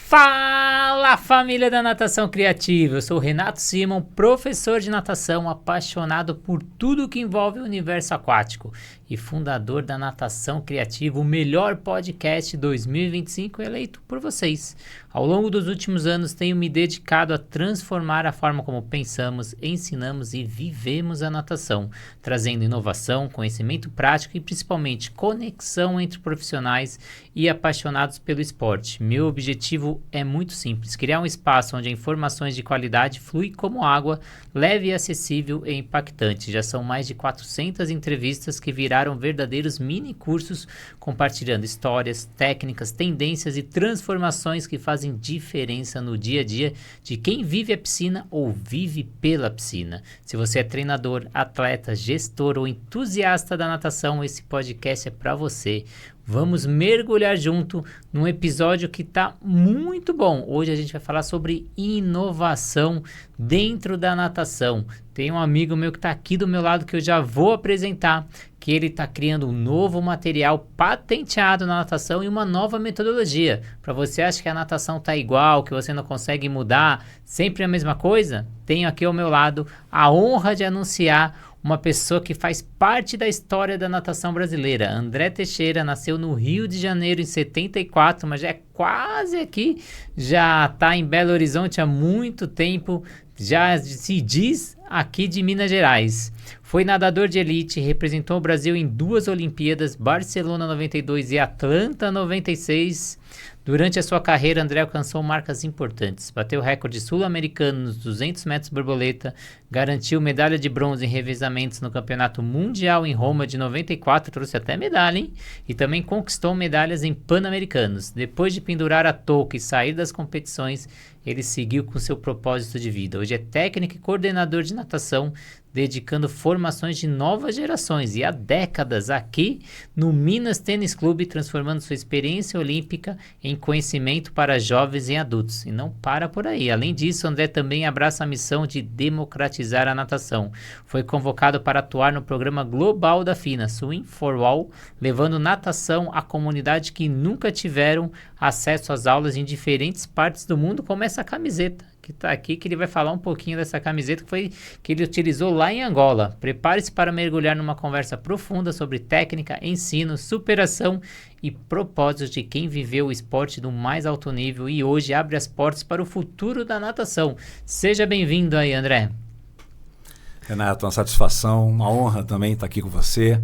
Fala, família da natação criativa, eu sou o Renato Simon, professor de natação, apaixonado por tudo que envolve o universo aquático e fundador da Natação Criativa, o melhor podcast 2025 eleito por vocês. Ao longo dos últimos anos tenho me dedicado a transformar a forma como pensamos, ensinamos e vivemos a natação, trazendo inovação, conhecimento prático e principalmente conexão entre profissionais e apaixonados pelo esporte. Meu objetivo é muito simples, criar um espaço onde informações de qualidade fluem como água, leve e acessível e impactante. Já são mais de 400 entrevistas que viraram verdadeiros mini cursos, compartilhando histórias, técnicas, tendências e transformações que fazem diferença no dia a dia de quem vive a piscina ou vive pela piscina. Se você é treinador, atleta, gestor ou entusiasta da natação, esse podcast é para você. Vamos mergulhar junto num episódio que está muito bom. Hoje a gente vai falar sobre inovação dentro da natação. Tem um amigo meu que está aqui do meu lado que eu já vou apresentar, que ele está criando um novo material patenteado na natação e uma nova metodologia. Para você acha que a natação está igual, que você não consegue mudar, sempre a mesma coisa? Tenho aqui ao meu lado a honra de anunciar uma pessoa que faz parte da história da natação brasileira. André Teixeira nasceu no Rio de Janeiro em 74, mas já é quase aqui, já está em Belo Horizonte há muito tempo, já se diz aqui de Minas Gerais. Foi nadador de elite, representou o Brasil em 2 Olimpíadas, Barcelona 92 e Atlanta 96. Durante a sua carreira, André alcançou marcas importantes. Bateu o recorde sul-americano nos 200 metros borboleta, garantiu medalha de bronze em revezamentos no Campeonato Mundial em Roma de 94, trouxe até medalha, hein? E também conquistou medalhas em Pan-Americanos. Depois de pendurar a touca e sair das competições, ele seguiu com seu propósito de vida. Hoje é técnico e coordenador de natação, dedicando formações de novas gerações e há décadas aqui no Minas Tênis Clube, transformando sua experiência olímpica em conhecimento para jovens e adultos. E não para por aí. Além disso, André também abraça a missão de democratizar a natação. Foi convocado para atuar no programa global da FINA, Swim for All, levando natação à comunidade que nunca tiveram acesso às aulas em diferentes partes do mundo, como essa camiseta que está aqui, que ele vai falar um pouquinho dessa camiseta que ele utilizou lá em Angola. Prepare-se para mergulhar numa conversa profunda sobre técnica, ensino, superação e propósitos de quem viveu o esporte do mais alto nível e hoje abre as portas para o futuro da natação. Seja bem-vindo aí, André. Renato, uma satisfação, uma honra também estar aqui com você.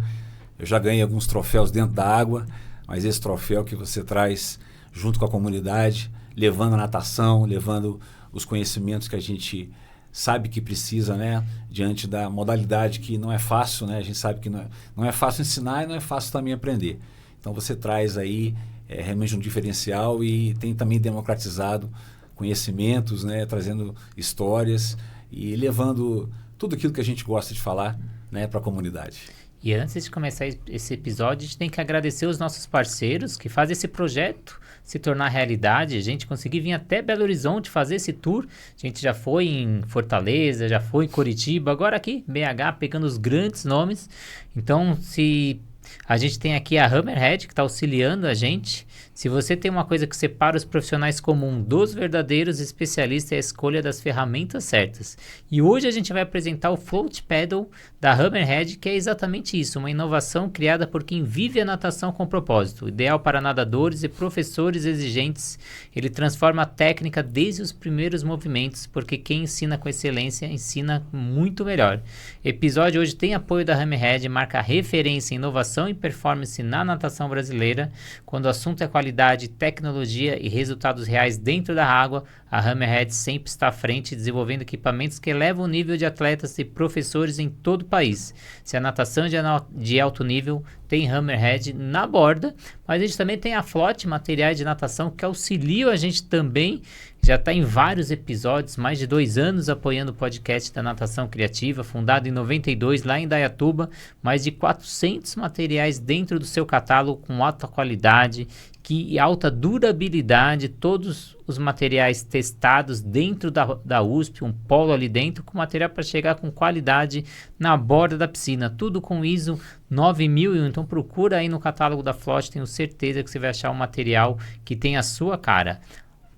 Eu já ganhei alguns troféus dentro da água, mas esse troféu que você traz junto com a comunidade, levando a natação, levando os conhecimentos que a gente sabe que precisa, né? Diante da modalidade que não é fácil, né? A gente sabe que não é fácil ensinar e não é fácil também aprender. Então você traz aí realmente um diferencial e tem também democratizado conhecimentos, né? Trazendo histórias e levando tudo aquilo que a gente gosta de falar, né? Para a comunidade. E antes de começar esse episódio, a gente tem que agradecer os nossos parceiros que fazem esse projeto se tornar realidade. A gente conseguir vir até Belo Horizonte fazer esse tour. A gente já foi em Fortaleza, já foi em Curitiba, agora aqui, BH, pegando os grandes nomes. Então, se a gente tem aqui a Hammerhead, que está auxiliando a gente. Se você tem uma coisa que separa os profissionais comuns dos verdadeiros especialistas, é a escolha das ferramentas certas. E hoje a gente vai apresentar o Float Paddle da Hammerhead, que é exatamente isso, uma inovação criada por quem vive a natação com propósito. Ideal para nadadores e professores exigentes. Ele transforma a técnica desde os primeiros movimentos, porque quem ensina com excelência ensina muito melhor. O episódio hoje tem apoio da Hammerhead, marca referência em inovação e performance na natação brasileira. Quando o assunto é qualidade, tecnologia e resultados reais dentro da água, a Hammerhead sempre está à frente, desenvolvendo equipamentos que elevam o nível de atletas e professores em todo o país. Se a natação é de alto nível, tem Hammerhead na borda, mas a gente também tem a Float, materiais de natação que auxiliam a gente também. Já está em vários episódios, mais de 2 anos apoiando o podcast da Natação Criativa, fundado em 92 lá em Indaiatuba, mais de 400 materiais dentro do seu catálogo com alta qualidade e alta durabilidade, todos os materiais testados dentro da USP, um polo ali dentro, com material para chegar com qualidade na borda da piscina, tudo com ISO 9001, então procura aí no catálogo da Float, tenho certeza que você vai achar um material que tem a sua cara.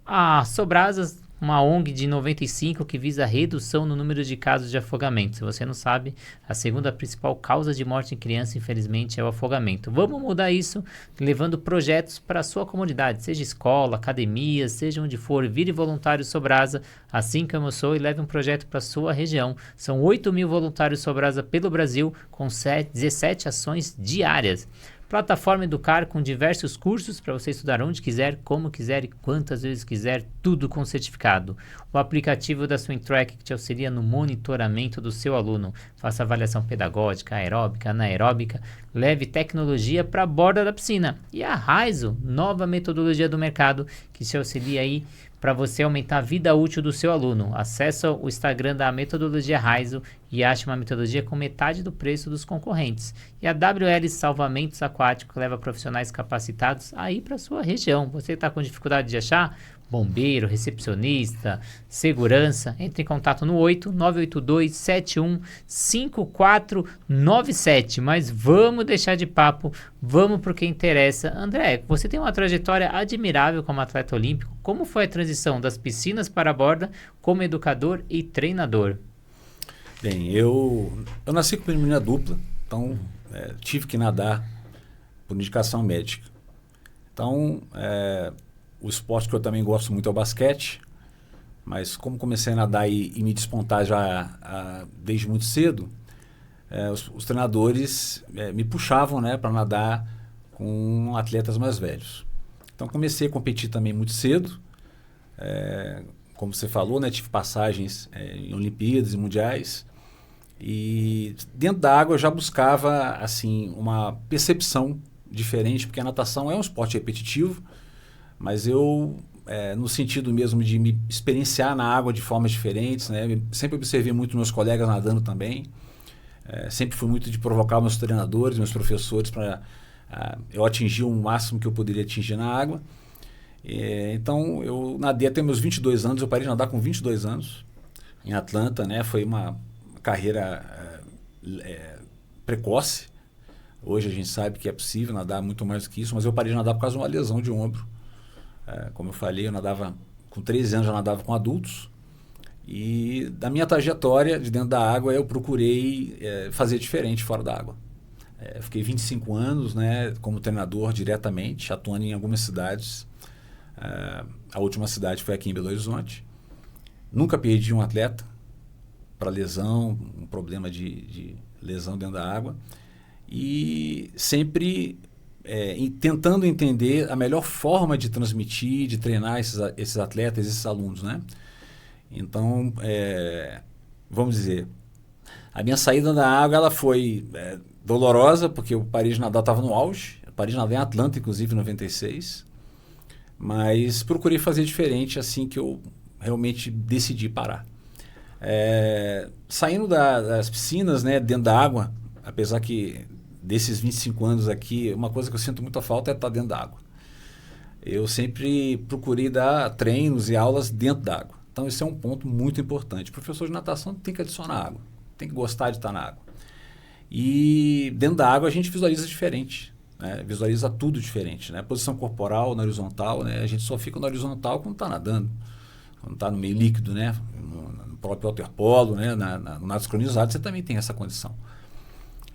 A Sobrasas, uma ONG de 95 que visa a redução no número de casos de afogamento. Se você não sabe, a segunda principal causa de morte em criança, infelizmente, é o afogamento. Vamos mudar isso levando projetos para a sua comunidade, seja escola, academia, seja onde for. Vire voluntário Sobrasa, assim como eu sou, e leve um projeto para a sua região. São 8.000 voluntários Sobrasa pelo Brasil, com 17 ações diárias. Plataforma Educar com diversos cursos para você estudar onde quiser, como quiser e quantas vezes quiser, tudo com certificado. O aplicativo da Swimtrack que te auxilia no monitoramento do seu aluno. Faça avaliação pedagógica, aeróbica, anaeróbica, leve tecnologia para a borda da piscina. E a Raizo, nova metodologia do mercado que te auxilia aí para você aumentar a vida útil do seu aluno. Acesse o Instagram da metodologia Raizo e ache uma metodologia com metade do preço dos concorrentes. E a WL Salvamentos Aquáticos leva profissionais capacitados aí para sua região. Você está com dificuldade de achar? Bombeiro, recepcionista, segurança, entre em contato no 8-982-71-5497. Mas vamos deixar de papo, vamos para o que interessa. André, você tem uma trajetória admirável como atleta olímpico. Como foi a transição das piscinas para a borda como educador e treinador? Bem, eu nasci com pneumonia dupla, então tive que nadar por indicação médica. Então, o esporte que eu também gosto muito é o basquete, mas como comecei a nadar e me despontar já desde muito cedo, os treinadores me puxavam, né, para nadar com atletas mais velhos. Então comecei a competir também muito cedo, como você falou, né, tive passagens em Olimpíadas e Mundiais, e dentro da água eu já buscava assim, uma percepção diferente, porque a natação é um esporte repetitivo, mas eu, no sentido mesmo de me experienciar na água de formas diferentes, né? Sempre observei muito meus colegas nadando também. Sempre fui muito de provocar meus treinadores, meus professores para eu atingir o máximo que eu poderia atingir na água. Então, eu nadei até meus 22 anos. Eu parei de nadar com 22 anos em Atlanta, né? Foi uma carreira precoce. Hoje a gente sabe que é possível nadar muito mais do que isso, mas eu parei de nadar por causa de uma lesão de ombro. Como eu falei, eu nadava com 13 anos, já nadava com adultos, e da minha trajetória de dentro da água eu procurei fazer diferente fora da água. Fiquei 25 anos, né, como treinador diretamente, atuando em algumas cidades. A última cidade foi aqui em Belo Horizonte. Nunca perdi um atleta para lesão, um problema de lesão dentro da água, e sempre tentando entender a melhor forma de transmitir, de treinar esses atletas, esses alunos, né? Então, vamos dizer, a minha saída da água ela foi dolorosa, porque o Paris de Nadar estava no auge. O Paris de Nadar em Atlanta, inclusive, em 96. Mas procurei fazer diferente assim que eu realmente decidi parar. Saindo das piscinas, né, dentro da água, apesar que desses 25 anos aqui, uma coisa que eu sinto muita falta é estar dentro da água. Eu sempre procurei dar treinos e aulas dentro da água. Então, esse é um ponto muito importante. O professor de natação tem que adicionar água, tem que gostar de estar na água. E dentro da água a gente visualiza diferente, né? Visualiza tudo diferente, né? Posição corporal na horizontal, né? A gente só fica na horizontal quando está nadando, quando está no meio líquido, né? No próprio waterpolo, né? No nado sincronizado, você também tem essa condição.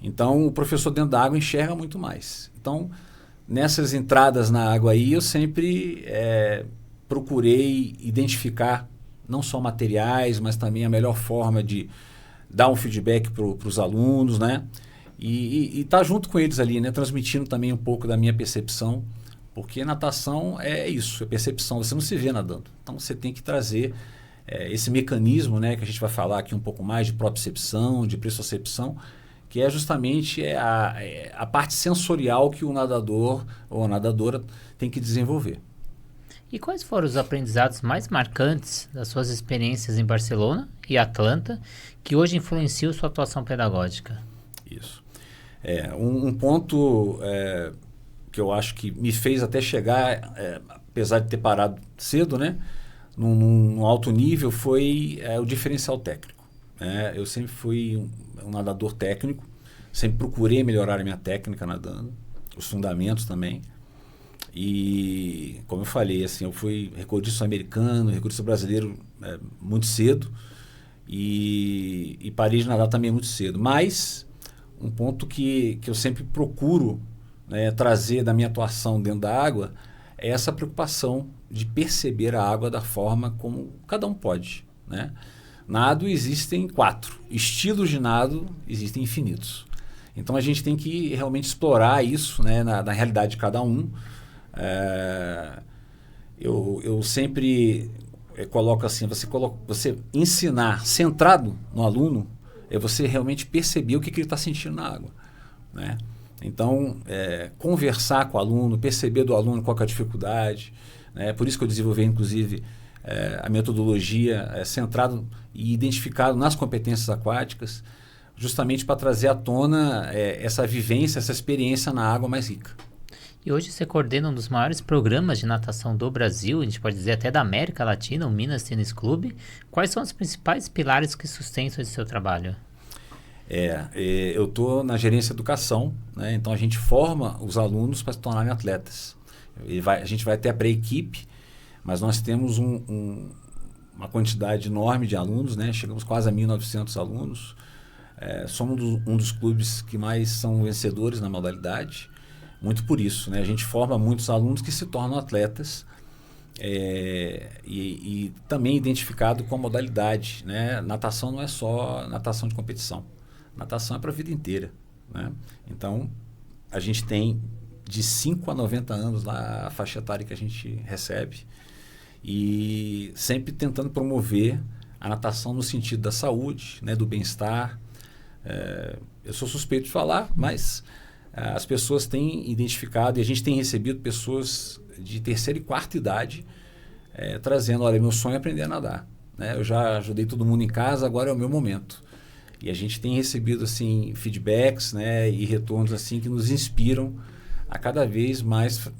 Então, o professor dentro da água enxerga muito mais. Então, nessas entradas na água aí, eu sempre procurei identificar não só materiais, mas também a melhor forma de dar um feedback para os alunos, né? E estar junto com eles ali, né? Transmitindo também um pouco da minha percepção, porque natação é isso, é percepção. Você não se vê nadando. Então, você tem que trazer esse mecanismo, né? Que a gente vai falar aqui um pouco mais de propriocepção, de pressocepção, que é justamente a parte sensorial que o nadador ou a nadadora tem que desenvolver. E quais foram os aprendizados mais marcantes das suas experiências em Barcelona e Atlanta que hoje influenciam sua atuação pedagógica? Isso. Um ponto que eu acho que me fez até chegar, apesar de ter parado cedo, né, num alto nível, foi o diferencial técnico. Eu sempre fui um nadador técnico, sempre procurei melhorar a minha técnica nadando, os fundamentos também. E, como eu falei, assim, eu fui recordista americano, recordista brasileiro muito cedo e parei de nadar também muito cedo. Mas um ponto que eu sempre procuro, né, trazer da minha atuação dentro da água é essa preocupação de perceber a água da forma como cada um pode, né? Nado existem 4, estilos de nado existem infinitos. Então a gente tem que realmente explorar isso, né, na realidade de cada um. Eu sempre coloco assim, você ensinar centrado no aluno é você realmente perceber o que ele está sentindo na água, né? Então, conversar com o aluno, perceber do aluno qual que é a dificuldade, né? Por isso que eu desenvolvi, inclusive, a metodologia centrado e identificado nas competências aquáticas, justamente para trazer à tona essa vivência, essa experiência na água mais rica. E hoje você coordena um dos maiores programas de natação do Brasil, a gente pode dizer até da América Latina, o Minas Tênis Clube. Quais são os principais pilares que sustentam esse seu trabalho? Eu estou na gerência de educação, né? Então a gente forma os alunos para se tornarem atletas. A gente vai ter a pré-equipe, mas nós temos uma quantidade enorme de alunos, né? Chegamos quase a 1.900 alunos. Somos um dos clubes que mais são vencedores na modalidade, muito por isso, né? A gente forma muitos alunos que se tornam atletas e também identificado com a modalidade, né? Natação não é só natação de competição. Natação é para a vida inteira, né? Então, a gente tem de 5 a 90 anos lá a faixa etária que a gente recebe e sempre tentando promover a natação no sentido da saúde, né, do bem-estar. Eu sou suspeito de falar, mas as pessoas têm identificado e a gente tem recebido pessoas de terceira e quarta idade trazendo, olha, meu sonho é aprender a nadar, né? Eu já ajudei todo mundo em casa, agora é o meu momento. E a gente tem recebido assim, feedbacks, né, e retornos assim, que nos inspiram a cada vez mais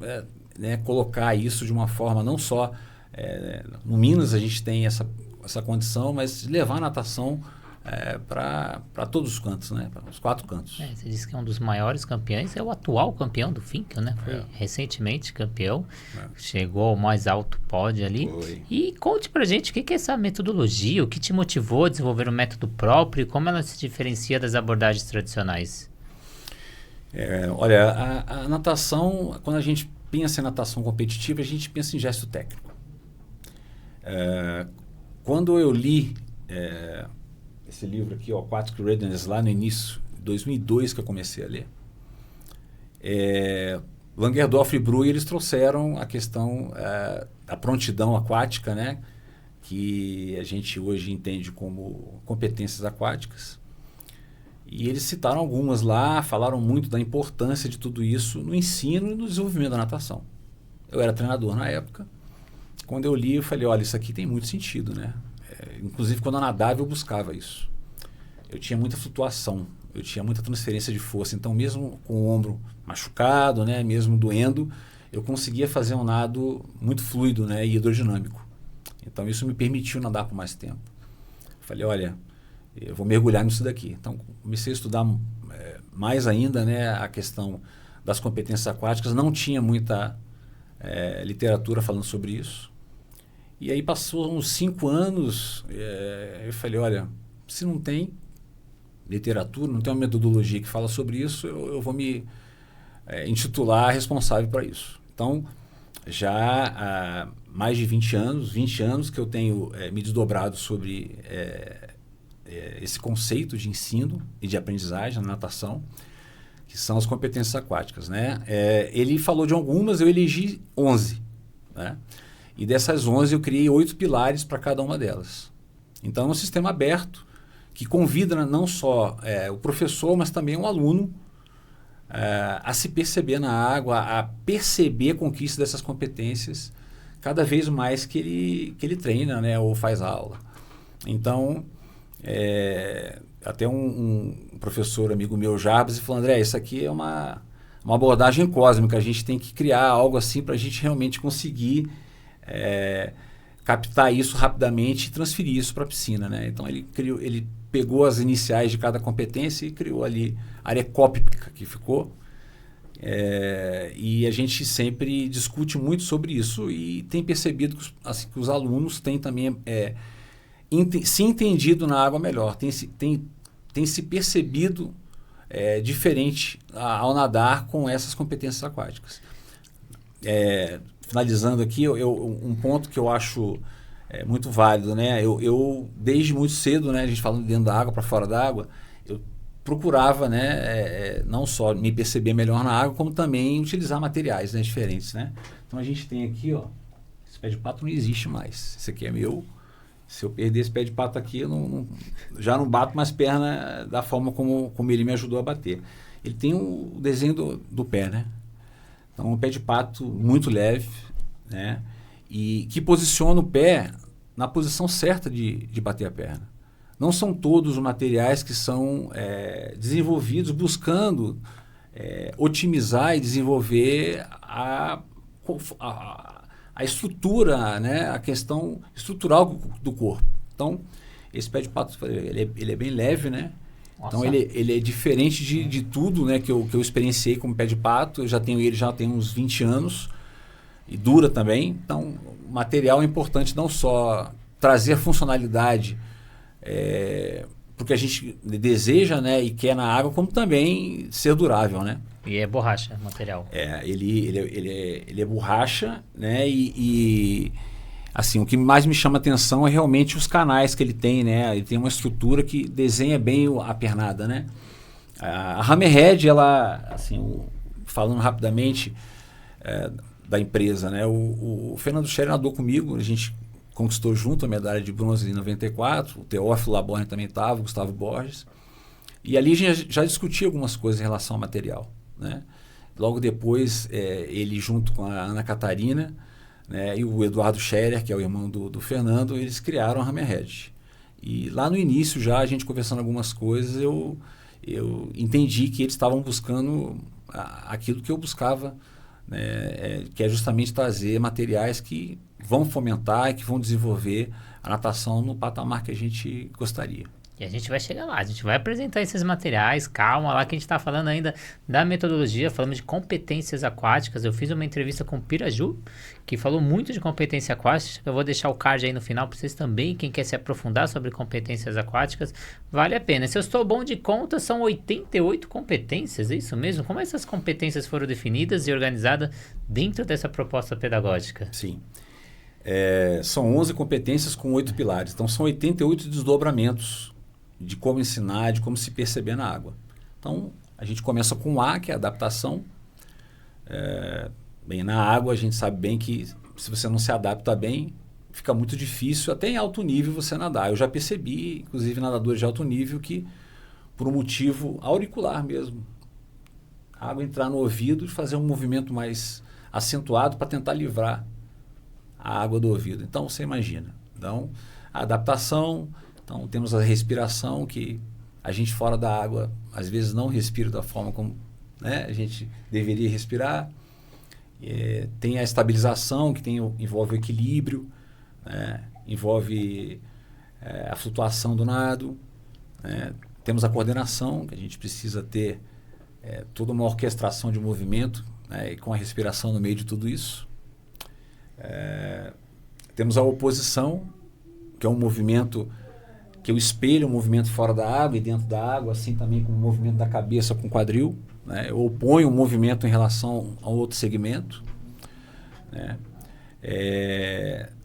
né, colocar isso de uma forma não só... no Minas a gente tem essa condição, mas levar a natação para todos os cantos, né, para os 4 cantos. Você disse que é um dos maiores campeões, é o atual campeão do FINCA, né? Foi recentemente campeão, chegou ao mais alto pódio ali. Foi. E conte pra gente o que é essa metodologia, o que te motivou a desenvolver um método próprio e como ela se diferencia das abordagens tradicionais. Olha, a natação, quando a gente pensa em natação competitiva, a gente pensa em gesto técnico. Quando eu li esse livro aqui, Aquatic Readiness, lá no início, 2002 que eu comecei a ler, Langerdorff e Brugge, eles trouxeram a questão da prontidão aquática, né, que a gente hoje entende como competências aquáticas. E eles citaram algumas lá, falaram muito da importância de tudo isso no ensino e no desenvolvimento da natação. Eu era treinador na época. Quando eu li, eu falei, olha, isso aqui tem muito sentido, né? Inclusive, quando eu nadava, eu buscava isso. Eu tinha muita flutuação, eu tinha muita transferência de força. Então, mesmo com o ombro machucado, né, mesmo doendo, eu conseguia fazer um nado muito fluido, né, e hidrodinâmico. Então, isso me permitiu nadar por mais tempo. Falei, olha, eu vou mergulhar nisso daqui. Então, comecei a estudar mais ainda, né, a questão das competências aquáticas. Não tinha muita literatura falando sobre isso. E aí passou uns 5 anos, eu falei, olha, se não tem literatura, não tem uma metodologia que fala sobre isso, eu vou me intitular responsável para isso. Então, já há mais de 20 anos que eu tenho me desdobrado sobre esse conceito de ensino e de aprendizagem na natação, que são as competências aquáticas, né? Ele falou de algumas, eu elegi 11, né? E dessas 11 eu criei 8 pilares para cada uma delas. Então é um sistema aberto que convida não só o professor, mas também o aluno a se perceber na água, a perceber a conquista dessas competências cada vez mais que ele treina, né, ou faz aula. Então, até um professor amigo meu, Jarbas, falou, André, isso aqui é uma abordagem cósmica, a gente tem que criar algo assim para a gente realmente conseguir captar isso rapidamente e transferir isso para a piscina, né? Então ele pegou as iniciais de cada competência e criou ali a área cópica que ficou. E a gente sempre discute muito sobre isso e tem percebido que os alunos têm também se entendido na água melhor, tem se percebido diferente ao nadar com essas competências aquáticas. Finalizando aqui, um ponto que eu acho muito válido, né? Eu desde muito cedo, né, a gente falando dentro da água para fora da água, eu procurava, né, não só me perceber melhor na água, como também utilizar materiais, né, diferentes, né? Então a gente tem aqui, ó, esse pé de pato não existe mais. Esse aqui é meu. Se eu perder esse pé de pato aqui, eu já não bato mais perna da forma como ele me ajudou a bater. Ele tem o desenho do pé, né? Então, um pé de pato muito leve, né? E que posiciona o pé na posição certa de bater a perna. Não são todos os materiais que são desenvolvidos buscando otimizar e desenvolver a estrutura, né? A questão estrutural do corpo. Então, esse pé de pato ele é bem leve, né? Nossa. Então, ele é diferente de tudo, né, que eu experienciei como pé de pato. Eu já tenho ele já tem uns 20 anos e dura também. Então, o material é importante não só trazer funcionalidade porque a gente deseja, né, e quer na água, como também ser durável, né? E é borracha, material. Ele é borracha, né? E assim, o que mais me chama atenção é realmente os canais que ele tem, né? Ele tem uma estrutura que desenha bem a pernada, né? A Hammerhead, ela, assim, falando rapidamente da empresa, né? O Fernando Scherer nadou comigo, a gente conquistou junto a medalha de bronze em 94, o Teófilo Laborne também estava, o Gustavo Borges. E ali a gente já discutia algumas coisas em relação ao material, né? Logo depois, ele junto com a Ana Catarina, né, e o Eduardo Scherer, que é o irmão do Fernando, eles criaram a Hammerhead. E lá no início, já a gente conversando algumas coisas, eu entendi que eles estavam buscando aquilo que eu buscava, né, que é justamente trazer materiais que vão fomentar e que vão desenvolver a natação no patamar que a gente gostaria. E a gente vai chegar lá, a gente vai apresentar esses materiais, calma lá que a gente está falando ainda da metodologia, falamos de competências aquáticas. Eu fiz uma entrevista com o Piraju, que falou muito de competência aquática. Eu vou deixar o card aí no final para vocês também, quem quer se aprofundar sobre competências aquáticas, vale a pena. Se eu estou bom de conta, são 88 competências, é isso mesmo? Como essas competências foram definidas e organizadas dentro dessa proposta pedagógica? Sim. São 11 competências com 8 pilares, então são 88 desdobramentos de como ensinar, de como se perceber na água. Então, a gente começa com o A, que é a adaptação. Bem, na água, a gente sabe bem que se você não se adapta bem, fica muito difícil, até em alto nível, você nadar. Eu já percebi, inclusive, nadadores de alto nível, que por um motivo auricular mesmo, a água entrar no ouvido e fazer um movimento mais acentuado para tentar livrar a água do ouvido. Então, você imagina. Então, a adaptação. Então, temos a respiração, que a gente fora da água, às vezes, não respira da forma como, né, a gente deveria respirar. Tem a estabilização, que envolve o equilíbrio, né, envolve a flutuação do nado. Né. Temos a coordenação, que a gente precisa ter toda uma orquestração de movimento, né, e com a respiração no meio de tudo isso. Temos a oposição, que é um movimento que eu espelho o movimento fora da água e dentro da água, assim também como o movimento da cabeça com o quadril, né? Eu oponho o movimento em relação a outro segmento, né?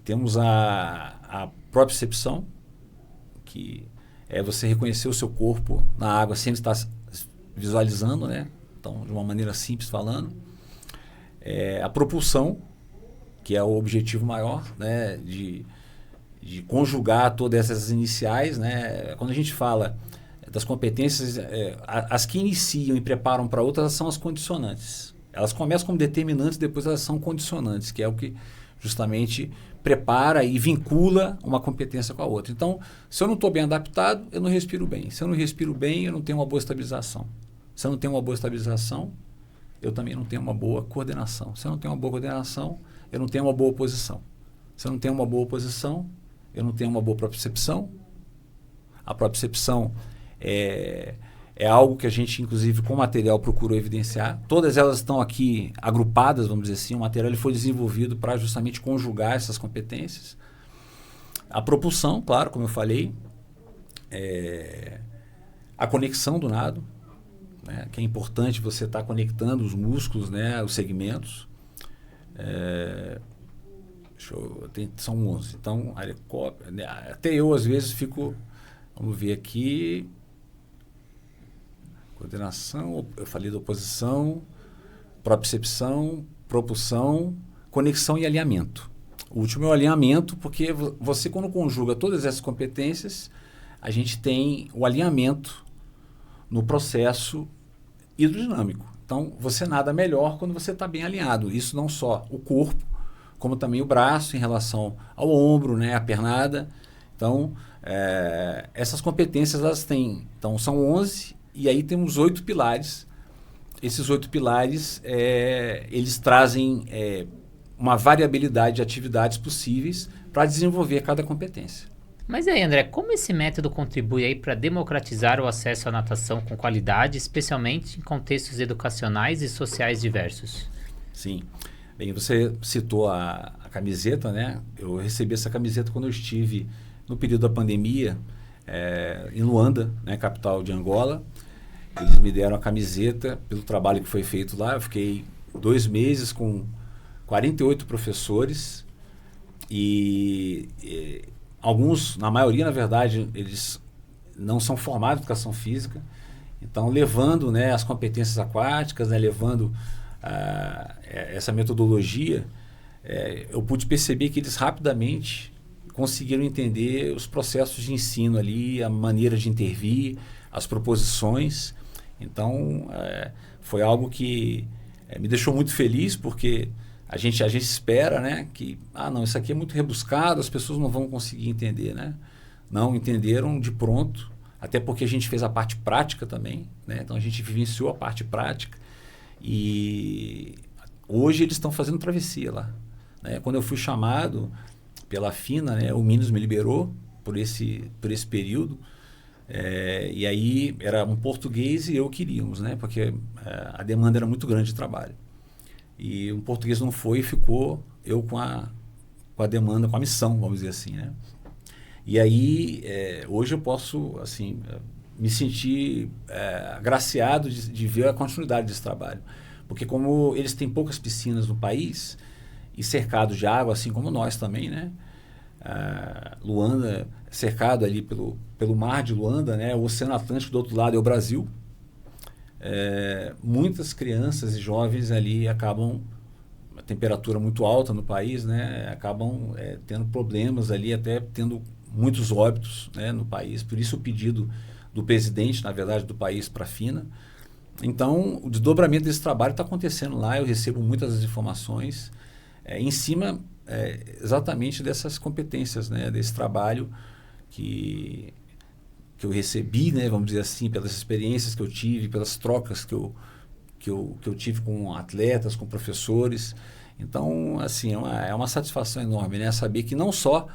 Temos a propriocepção, que é você reconhecer o seu corpo na água sem estar visualizando, né? Então, de uma maneira simples falando. A propulsão, que é o objetivo maior, né? De conjugar todas essas iniciais, né? Quando a gente fala das competências, as que iniciam e preparam para outras são as condicionantes. Elas começam como determinantes, depois elas são condicionantes, que é o que justamente prepara e vincula uma competência com a outra. Então, se eu não estou bem adaptado, eu não respiro bem. Se eu não respiro bem, eu não tenho uma boa estabilização. Se eu não tenho uma boa estabilização, eu também não tenho uma boa coordenação. Se eu não tenho uma boa coordenação, eu não tenho uma boa posição. Se eu não tenho uma boa posição, eu não tenho uma boa propriocepção. A propriocepção é É algo que a gente, inclusive, com o material procurou evidenciar. Todas elas estão aqui agrupadas, vamos dizer assim. O material ele foi desenvolvido para justamente conjugar essas competências. A propulsão, claro, como eu falei. A conexão do nado, né, que é importante você estar conectando os músculos, né, os segmentos. São 11. Então, até eu, às vezes, fico... Vamos ver aqui... Coordenação, eu falei da oposição, propriocepção, propulsão, conexão e alinhamento. O último é o alinhamento, porque você, quando conjuga todas essas competências, a gente tem o alinhamento no processo hidrodinâmico. Então, você nada melhor quando você está bem alinhado. Isso não só o corpo, como também o braço em relação ao ombro, né, a pernada. Então, essas competências, elas têm... Então, são 11... E aí temos 8 pilares. Esses 8 pilares, eles trazem uma variabilidade de atividades possíveis para desenvolver cada competência. Mas aí, André, como esse método contribui aí para democratizar o acesso à natação com qualidade, especialmente em contextos educacionais e sociais diversos? Sim. Bem, você citou a camiseta, né? Eu recebi essa camiseta quando eu estive no período da pandemia em Luanda, né, capital de Angola. Eles me deram a camiseta pelo trabalho que foi feito lá. Eu fiquei 2 meses com 48 professores e alguns, na maioria, na verdade, eles não são formados em educação física. Então, levando, né, as competências aquáticas, né, levando essa metodologia, eu pude perceber que eles rapidamente conseguiram entender os processos de ensino ali, a maneira de intervir, as proposições. Então, foi algo que me deixou muito feliz, porque a gente espera, né, que, não, isso aqui é muito rebuscado, as pessoas não vão conseguir entender, né? Não entenderam de pronto, até porque a gente fez a parte prática também, né? Então, a gente vivenciou a parte prática e hoje eles estão fazendo travessia lá, né? Quando eu fui chamado pela FINA, né, o Minos me liberou por esse período. E aí era um português e eu queríamos, né? Porque a demanda era muito grande de trabalho. E um português não foi e ficou eu com a demanda, com a missão, vamos dizer assim, né? E aí, hoje eu posso, assim, me sentir agraciado de ver a continuidade desse trabalho. Porque como eles têm poucas piscinas no país e cercados de água, assim como nós também, né? Luanda, cercado ali pelo mar de Luanda, né? O Oceano Atlântico do outro lado é o Brasil. Muitas crianças e jovens ali acabam, a temperatura muito alta no país, né? Acabam tendo problemas ali, até tendo muitos óbitos, né, no país. Por isso o pedido do presidente, na verdade, do país para a FINA. Então, o desdobramento desse trabalho está acontecendo lá, eu recebo muitas das informações em cima exatamente dessas competências, né, desse trabalho que eu recebi, né, vamos dizer assim, pelas experiências que eu tive, pelas trocas que eu tive com atletas, com professores. Então, assim, é uma satisfação enorme, né, saber que não só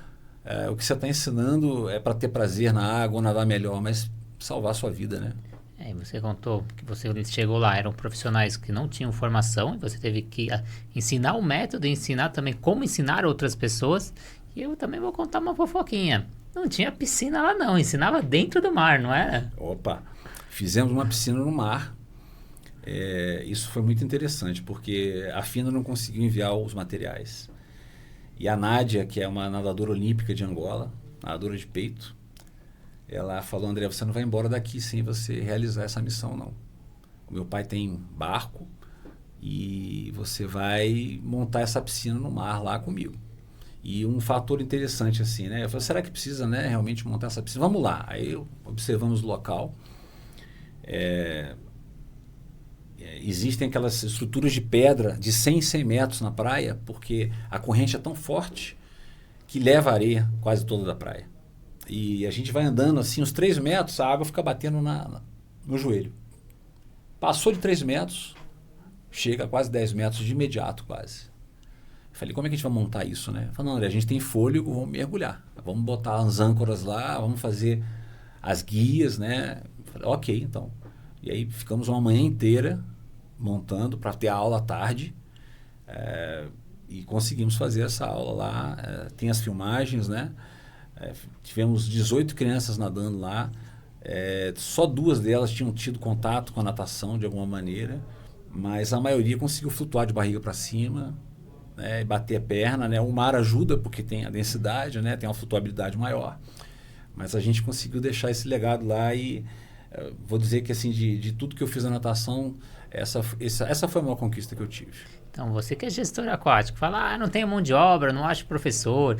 o que você está ensinando é para ter prazer na água ou nadar melhor, mas salvar a sua vida, né? E você contou que você chegou lá, eram profissionais que não tinham formação, e você teve que ensinar o método, ensinar também como ensinar outras pessoas. E eu também vou contar uma fofoquinha. Não tinha piscina lá não, ensinava dentro do mar, não era? Opa, fizemos uma piscina no mar. Isso foi muito interessante, porque a FINA não conseguiu enviar os materiais. E a Nádia, que é uma nadadora olímpica de Angola, nadadora de peito, ela falou: André, você não vai embora daqui sem você realizar essa missão, não. O meu pai tem barco e você vai montar essa piscina no mar lá comigo. E um fator interessante assim, né? Eu falei: será que precisa, né, realmente montar essa piscina? Vamos lá. Aí observamos o local. Existem aquelas estruturas de pedra de 100 em 100 metros na praia, porque a corrente é tão forte que leva a areia quase toda da praia. E a gente vai andando assim, uns 3 metros, a água fica batendo no joelho. Passou de 3 metros, chega a quase 10 metros de imediato, quase. Eu falei: como é que a gente vai montar isso, né? Eu falei: não, André, a gente tem fôlego, vamos mergulhar. Vamos botar as âncoras lá, vamos fazer as guias, né? Eu falei: ok, então. E aí ficamos uma manhã inteira montando para ter a aula à tarde. E conseguimos fazer essa aula lá. Tem as filmagens, né? Tivemos 18 crianças nadando lá. Só 2 delas tinham tido contato com a natação de alguma maneira, mas a maioria conseguiu flutuar de barriga para cima, né, e bater a perna, né? O mar ajuda porque tem a densidade, né? Tem uma flutuabilidade maior, mas a gente conseguiu deixar esse legado lá e vou dizer que assim, de tudo que eu fiz na natação, essa foi a maior conquista que eu tive. Então, você que é gestor aquático, fala, não tenho mão de obra, não acho professor,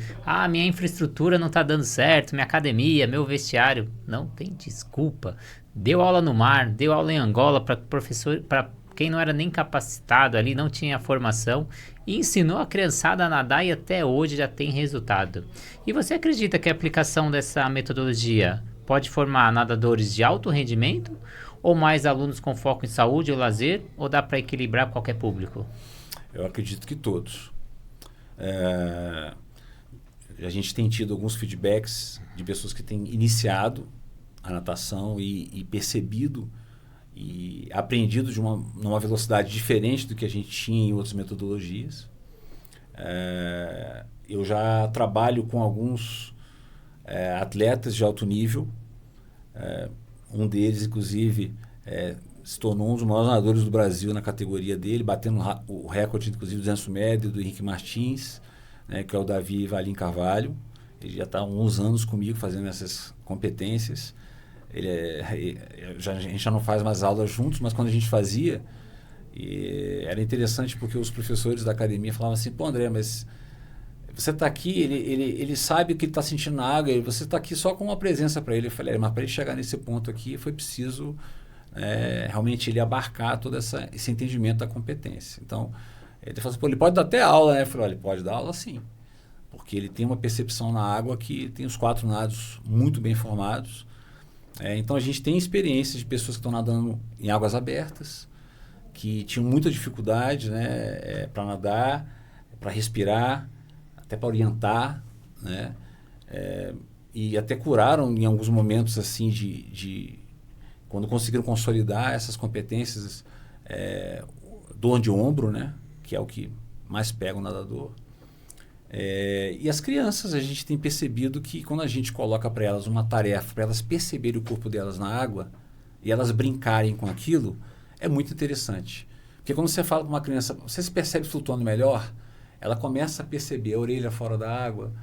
minha infraestrutura não está dando certo, minha academia, meu vestiário. Não tem desculpa. Deu aula no mar, deu aula em Angola para professor, para quem não era nem capacitado ali, não tinha formação, e ensinou a criançada a nadar e até hoje já tem resultado. E você acredita que a aplicação dessa metodologia pode formar nadadores de alto rendimento ou mais alunos com foco em saúde ou lazer, ou dá para equilibrar qualquer público? Eu acredito que todos. A gente tem tido alguns feedbacks de pessoas que têm iniciado a natação e percebido e aprendido numa velocidade diferente do que a gente tinha em outras metodologias. Eu já trabalho com alguns atletas de alto nível. Um deles, inclusive, se tornou um dos maiores nadadores do Brasil na categoria dele, batendo o recorde, inclusive, do 200 metros, do Henrique Martins, né, que é o Davi Valim Carvalho. Ele já está há uns anos comigo fazendo essas competências. A gente já não faz mais aulas juntos, mas quando a gente fazia, era interessante porque os professores da academia falavam assim, pô, André, mas você está aqui, ele sabe o que ele está sentindo na água, e você está aqui só com uma presença para ele. Eu falei, mas para ele chegar nesse ponto aqui, foi preciso realmente ele abarcar todo esse entendimento da competência. Então, ele falou assim, pô, ele pode dar até aula, né? Eu falei, olha, ele pode dar aula sim, porque ele tem uma percepção na água que tem os 4 nados muito bem formados. Então, a gente tem experiências de pessoas que estão nadando em águas abertas, que tinham muita dificuldade, né, para nadar, para respirar, até para orientar, né? E até curaram em alguns momentos assim quando conseguiram consolidar essas competências, dor de ombro, né? Que é o que mais pega o nadador. E as crianças, a gente tem percebido que quando a gente coloca para elas uma tarefa, para elas perceberem o corpo delas na água e elas brincarem com aquilo, é muito interessante. Porque quando você fala para uma criança, você se percebe flutuando melhor, ela começa a perceber a orelha fora da água,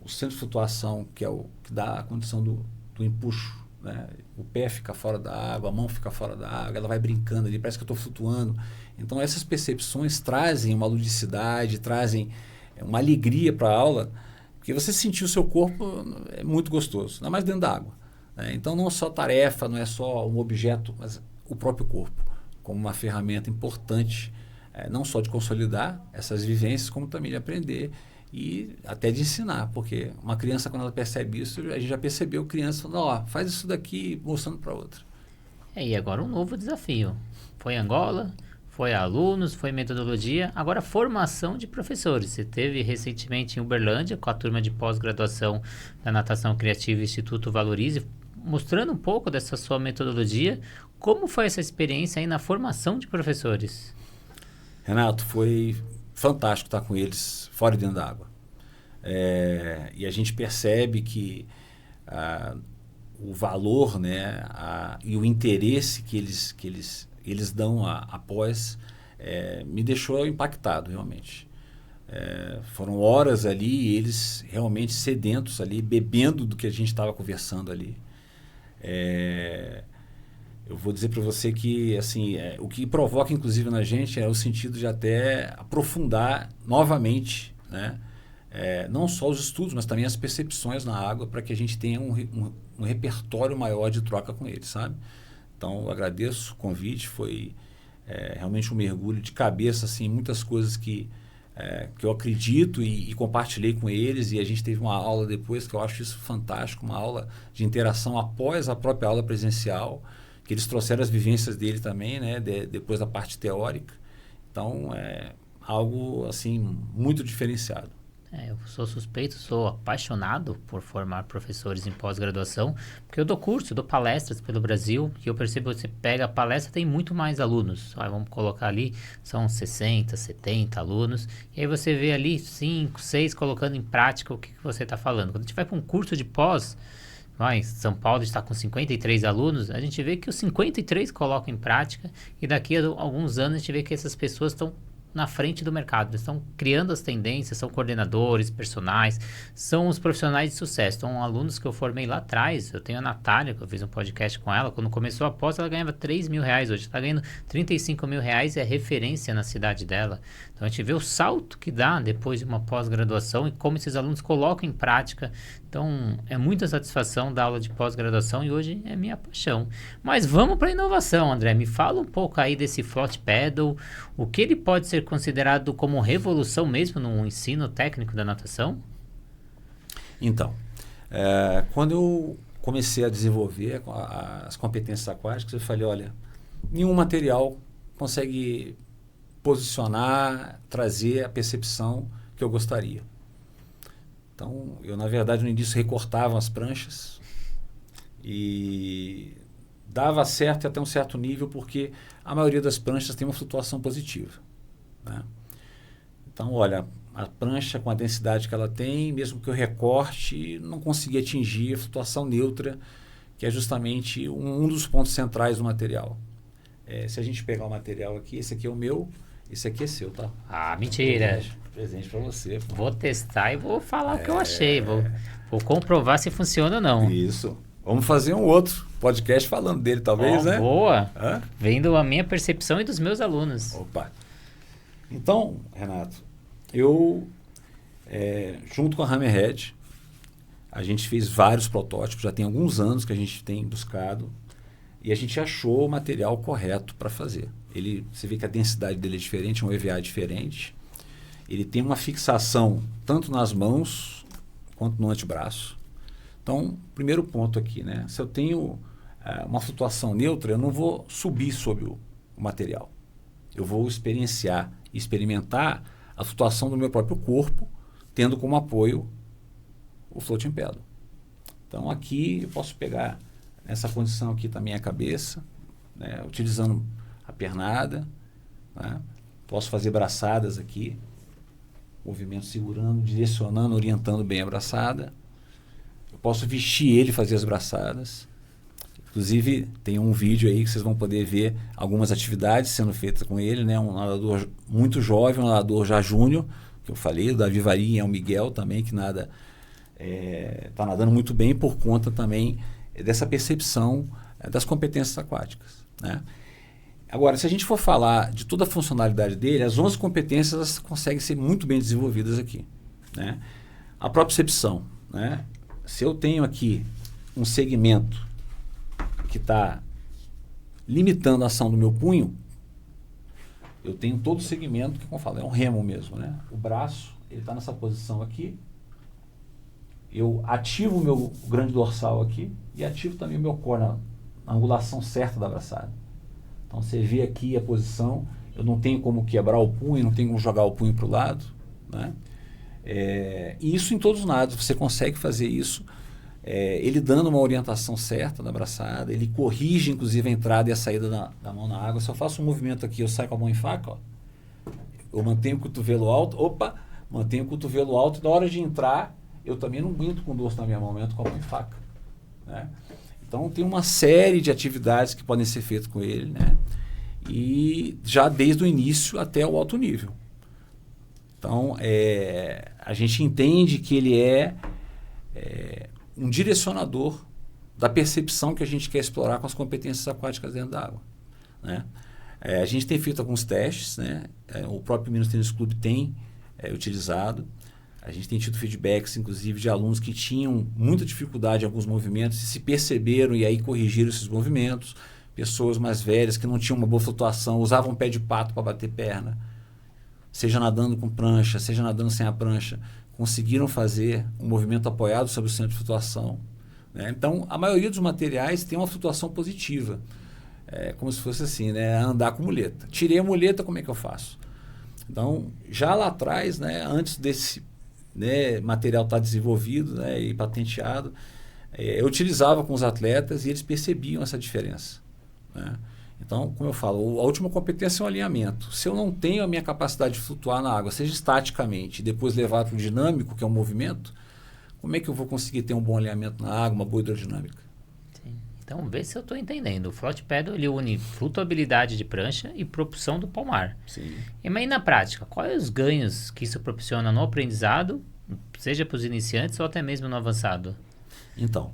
o centro de flutuação, que é o que dá a condição do empuxo, né? O pé fica fora da água, a mão fica fora da água, ela vai brincando ali, parece que eu estou flutuando. Então, essas percepções trazem uma ludicidade, trazem uma alegria para a aula, porque você sentir o seu corpo é muito gostoso, ainda mais dentro da água, né? Então, não só tarefa, não é só um objeto, mas o próprio corpo, como uma ferramenta importante, não só de consolidar essas vivências, como também de aprender e até de ensinar, porque uma criança, quando ela percebe isso, a gente já percebeu criança falando, faz isso daqui, mostrando para outra. E agora um novo desafio. Foi Angola, foi alunos, foi metodologia, agora formação de professores. Você teve recentemente em Uberlândia, com a turma de pós-graduação da Natação Criativa Instituto Valorize, mostrando um pouco dessa sua metodologia. Como foi essa experiência aí na formação de professores? Renato, foi fantástico estar com eles fora e dentro da água. E a gente percebe que o valor, né, e o interesse que eles dão após me deixou impactado, realmente. Foram horas ali e eles realmente sedentos ali, bebendo do que a gente estava conversando ali. Eu vou dizer para você que assim, o que provoca inclusive na gente é o sentido de até aprofundar novamente, né? Não só os estudos, mas também as percepções na água, para que a gente tenha um repertório maior de troca com eles, sabe? Então, eu agradeço o convite, foi realmente um mergulho de cabeça, assim, muitas coisas que eu acredito e compartilhei com eles, e a gente teve uma aula depois, que eu acho isso fantástico, uma aula de interação após a própria aula presencial, que eles trouxeram as vivências dele também, né, depois da parte teórica. Então, é algo assim muito diferenciado. Eu sou suspeito, sou apaixonado por formar professores em pós-graduação, porque eu dou curso, eu dou palestras pelo Brasil, que eu percebo que você pega a palestra, tem muito mais alunos. Vamos colocar ali, são 60, 70 alunos, e aí você vê ali 5, 6 colocando em prática o que você está falando. Quando a gente vai para um curso de pós, São Paulo está com 53 alunos, a gente vê que os 53 colocam em prática, e daqui a alguns anos a gente vê que essas pessoas estão na frente do mercado, eles estão criando as tendências, são coordenadores, personagens, são os profissionais de sucesso. Então, alunos que eu formei lá atrás, eu tenho a Natália, que eu fiz um podcast com ela, quando começou a pós, ela ganhava R$3.000, hoje está ganhando R$35.000 e é referência na cidade dela. Então, a gente vê o salto que dá depois de uma pós-graduação e como esses alunos colocam em prática. Então, é muita satisfação da aula de pós-graduação e hoje é minha paixão. Mas vamos para a inovação, André. Me fala um pouco aí desse float paddle, o que ele pode ser considerado como revolução mesmo no ensino técnico da natação? Então, quando eu comecei a desenvolver as competências aquáticas, eu falei, olha, nenhum material consegue posicionar, trazer a percepção que eu gostaria. Então, eu, na verdade, no início recortava as pranchas e dava certo até um certo nível, porque a maioria das pranchas tem uma flutuação positiva, né? Então, olha, a prancha com a densidade que ela tem, mesmo que eu recorte, não conseguia atingir a flutuação neutra, que é justamente um dos pontos centrais do material. Se a gente pegar o material aqui, esse aqui é o meu, esse aqui é seu, tá? Ah, mentira. Presente para você. Pô. Vou testar e vou falar o que eu achei. Vou comprovar se funciona ou não. Isso. Vamos fazer um outro podcast falando dele, talvez, né? Boa. Vendo a minha percepção e dos meus alunos. Opa. Então, Renato, eu, junto com a Hammerhead, a gente fez vários protótipos, já tem alguns anos que a gente tem buscado, e a gente achou o material correto para fazer. Você vê que a densidade dele é diferente, é um EVA diferente. Ele tem uma fixação tanto nas mãos quanto no antebraço. Então, primeiro ponto aqui, né? Se eu tenho uma flutuação neutra, eu não vou subir sobre o material. Eu vou experimentar a flutuação do meu próprio corpo, tendo como apoio o floating paddle. Então, aqui eu posso pegar nessa condição aqui também a cabeça, né? Utilizando a pernada, né? Posso fazer braçadas aqui, movimento segurando, direcionando, orientando bem a braçada. Eu posso vestir ele e fazer as braçadas. Inclusive, tem um vídeo aí que vocês vão poder ver algumas atividades sendo feitas com ele, né? Um nadador muito jovem, um nadador já júnior, que eu falei, o Davi Varinha, o Miguel também, que está nadando muito bem por conta também dessa percepção das competências aquáticas, né? Agora, se a gente for falar de toda a funcionalidade dele, as 11 competências elas conseguem ser muito bem desenvolvidas aqui, né? A propriocepção, né? Se eu tenho aqui um segmento que está limitando a ação do meu punho, eu tenho todo o segmento que, como eu falo, é um remo mesmo, né? O braço, ele está nessa posição aqui, eu ativo o meu grande dorsal aqui e ativo também o meu core na angulação certa da braçada. Então, você vê aqui a posição, eu não tenho como quebrar o punho, não tenho como jogar o punho para o lado, né? E isso em todos os nados, você consegue fazer isso, ele dando uma orientação certa na braçada, ele corrige inclusive a entrada e a saída da mão na água. Se eu faço um movimento aqui, eu saio com a mão em faca, ó, eu mantenho o cotovelo alto, mantenho o cotovelo alto, e na hora de entrar, eu também não entro com o dorso na minha mão, eu entro com a mão em faca, né? Então, tem uma série de atividades que podem ser feitas com ele, né? E já desde o início até o alto nível. Então, a gente entende que ele é um direcionador da percepção que a gente quer explorar com as competências aquáticas dentro da água, né? A gente tem feito alguns testes, né? O próprio Minas Tênis Clube tem utilizado. A gente tem tido feedbacks, inclusive, de alunos que tinham muita dificuldade em alguns movimentos e se perceberam e aí corrigiram esses movimentos. Pessoas mais velhas que não tinham uma boa flutuação, usavam pé de pato para bater perna, seja nadando com prancha, seja nadando sem a prancha, conseguiram fazer um movimento apoiado sobre o centro de flutuação, né? Então, a maioria dos materiais tem uma flutuação positiva. Como se fosse assim, né? Andar com muleta. Tirei a muleta, como é que eu faço? Então, já lá atrás, né? Antes né, material está desenvolvido, né, e patenteado. Eu utilizava com os atletas e eles percebiam essa diferença, né? Então, como eu falo, a última competência é o alinhamento. Se eu não tenho a minha capacidade de flutuar na água, seja estaticamente, e depois levar para o dinâmico, que é o movimento, como é que eu vou conseguir ter um bom alinhamento na água, uma boa hidrodinâmica? Sim. Então, vê se eu estou entendendo. O float pedal, ele une flutuabilidade de prancha e propulsão do palmar. Sim. E mas na prática, quais os ganhos que isso proporciona no aprendizado, seja para os iniciantes ou até mesmo no avançado? Então,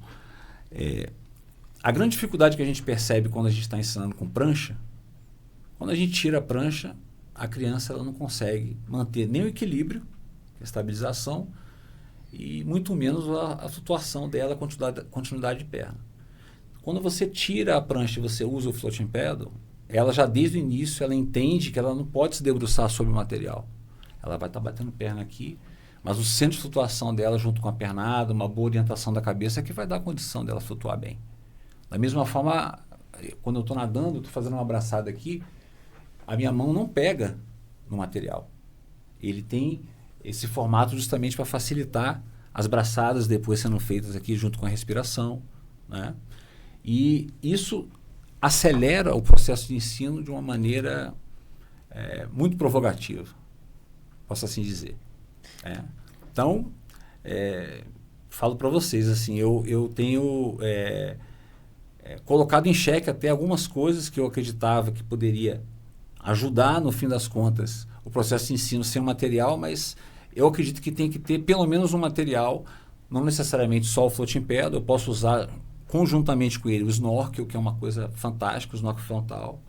a grande dificuldade que a gente percebe quando a gente está ensinando com prancha, quando a gente tira a prancha, a criança ela não consegue manter nem o equilíbrio, a estabilização, e muito menos a flutuação dela, a continuidade de perna. Quando você tira a prancha e você usa o floating pedal, ela já desde o início ela entende que ela não pode se debruçar sobre o material. Ela vai estar batendo perna aqui, mas o centro de flutuação dela junto com a pernada, uma boa orientação da cabeça é que vai dar a condição dela flutuar bem. Da mesma forma, quando eu estou nadando, estou fazendo uma abraçada aqui, a minha mão não pega no material. Ele tem esse formato justamente para facilitar as braçadas depois sendo feitas aqui junto com a respiração, né? E isso acelera o processo de ensino de uma maneira muito provocativa, posso assim dizer. Então, falo para vocês, assim, eu tenho colocado em xeque até algumas coisas que eu acreditava que poderia ajudar, no fim das contas, o processo de ensino sem o material, mas eu acredito que tem que ter pelo menos um material, não necessariamente só o floating pedal, eu posso usar conjuntamente com ele o snorkel, que é uma coisa fantástica, o snorkel frontal.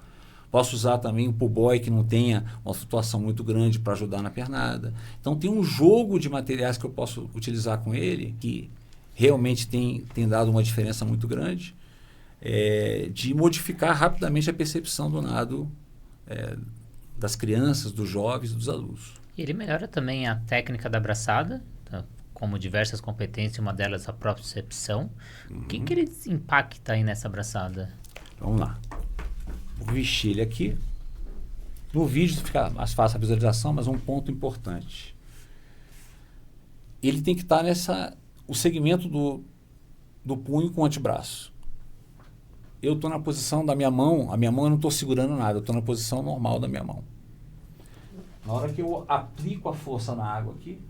Posso usar também o pull buoy, que não tenha uma flutuação muito grande para ajudar na pernada. Então tem um jogo de materiais que eu posso utilizar com ele, que realmente tem dado uma diferença muito grande, de modificar rapidamente a percepção do nado das crianças, dos jovens, dos adultos. E ele melhora também a técnica da braçada, como diversas competências, uma delas a propriocepção. O que ele impacta aí nessa braçada? Vamos lá. Vou vestir ele aqui. No vídeo fica mais fácil a visualização, mas um ponto importante. Ele tem que estar o segmento do punho com o antebraço. Eu estou na posição da minha mão, a minha mão eu não estou segurando nada, eu estou na posição normal da minha mão. Na hora que eu aplico a força na água aqui,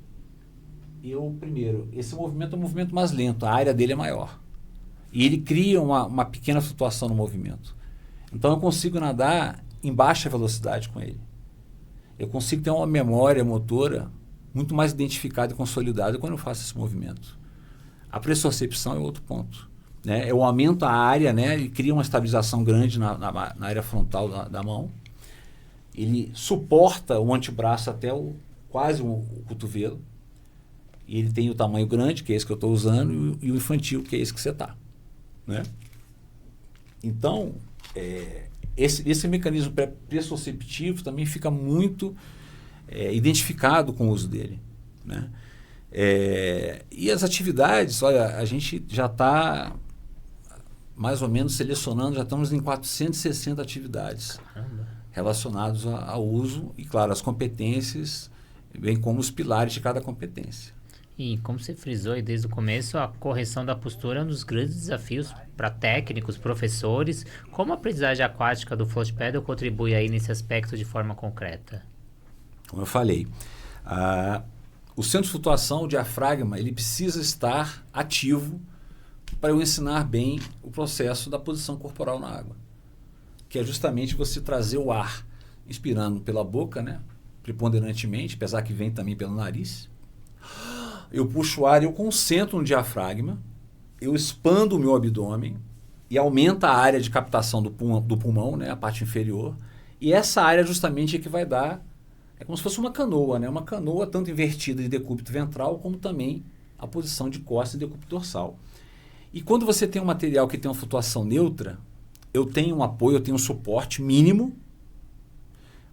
primeiro, esse movimento é um movimento mais lento, a área dele é maior. E ele cria uma pequena flutuação no movimento. Então eu consigo nadar em baixa velocidade com ele. Eu consigo ter uma memória motora muito mais identificada e consolidada quando eu faço esse movimento. A pressocepção é outro ponto, né? Eu aumento a área, né? Ele cria uma estabilização grande na área frontal da mão. Ele suporta o antebraço até quase o cotovelo. E ele tem o tamanho grande, que é esse que eu estou usando, e o infantil, que é esse que você está, né? Então, esse mecanismo pressoceptivo também fica muito identificado com o uso dele, né? E as atividades, olha, a gente já está mais ou menos selecionando, já estamos em 460 atividades. Caramba. Relacionadas ao uso e, claro, as competências, bem como os pilares de cada competência. E como você frisou aí desde o começo, a correção da postura é um dos grandes desafios para técnicos, professores. Como a aprendizagem aquática do float pedal contribui aí nesse aspecto de forma concreta? Como eu falei, o centro de flutuação, o diafragma, ele precisa estar ativo para eu ensinar bem o processo da posição corporal na água, que é justamente você trazer o ar inspirando pela boca, né, preponderantemente, apesar que vem também pelo nariz. Eu puxo o ar, eu concentro no diafragma, eu expando o meu abdômen e aumenta a área de captação do pulmão, né, a parte inferior, e essa área justamente é que vai dar, é como se fosse uma canoa, né, uma canoa tanto invertida de decúbito ventral como também a posição de costas e decúbito dorsal. E quando você tem um material que tem uma flutuação neutra, eu tenho um apoio, eu tenho um suporte mínimo,